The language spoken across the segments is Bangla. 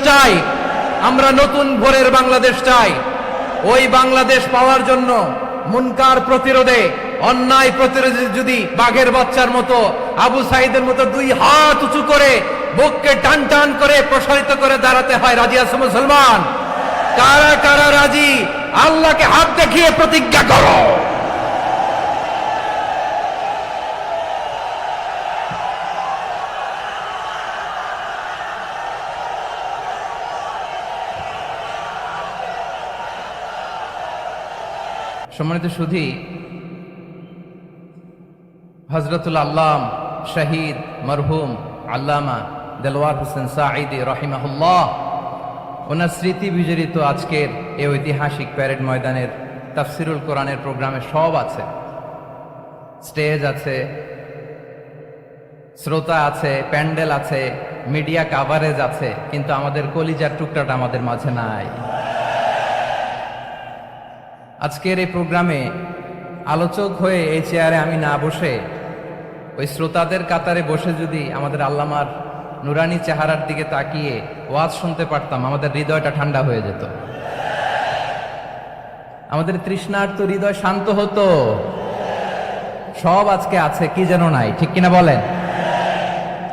চাই, আমরা নতুন ভোরের বাংলাদেশ চাই। ওই বাংলাদেশ পাওয়ার জন্য মুনকার প্রতিরোধে, অন্যায় প্রতিরোধে যদি বাঘের বাচ্চার মতো, আবু সাইদের মতো দুই হাত উঁচু করে বুককে টান টান করে প্রসারিত করে দাঁড়াতে হয়, রাজি আছে মুসলমান? কারা কারা রাজি? আল্লাহকে হাত দেখিয়ে প্রতিজ্ঞা করো। সম্মানিত সুধী, হযরতুল আল্লাম শহীদ মরহুম আল্লামা দেলওয়ার হোসেন সাঈদী রাহিমাহুল্লাহ, ওনার স্মৃতি বিজড়িত আজকের এই ঐতিহাসিক প্যারেড ময়দানের তাফসিরুল কোরআনের প্রোগ্রামে সব আছে। স্টেজ আছে, শ্রোতা আছে, প্যান্ডেল আছে, মিডিয়া কাভারেজ আছে, কিন্তু আমাদের কলিজার টুকরাটা আমাদের মাঝে নাই। আজকের এই প্রোগ্রামে আলোচক হয়ে এই চেয়ারে আমি না বসে ওই শ্রোতাদের কাতারে বসে যদি আমাদের আল্লামার নুরানি চেহারার দিকে তাকিয়ে ওয়াজ শুনতে পারতাম, আমাদের হৃদয়টা ঠান্ডা হয়ে যেত, আমাদের তৃষ্ণার্ত হৃদয় শান্ত হতো। সব আজকে আছে, কি যেন নাই, ঠিক কিনা বলেন?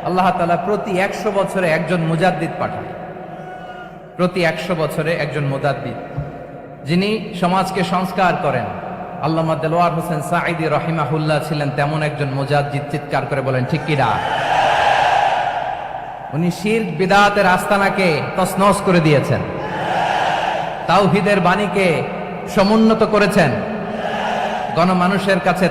আল্লাহ তাআলা প্রতি 100 বছরে একজন মুজাদ্দিদ পাঠায়, প্রতি 100 বছরে একজন মুজাদ্দিদ, যিনি সমাজকে সংস্কার করেন। আল্লামা দেলওয়ার হোসেন সাঈদী রাহিমাহুল্লাহ ছিলেন তেমন একজন মুজাদ্দিদ। চিৎকার করে বলেন ঠিক কিনা? উনি শিরক বিদআতের আস্তানাকে তছনছ করে দিয়েছেন, তাওহীদের বাণীকে সমুন্নত করেছেন, গণমানুষের কাছে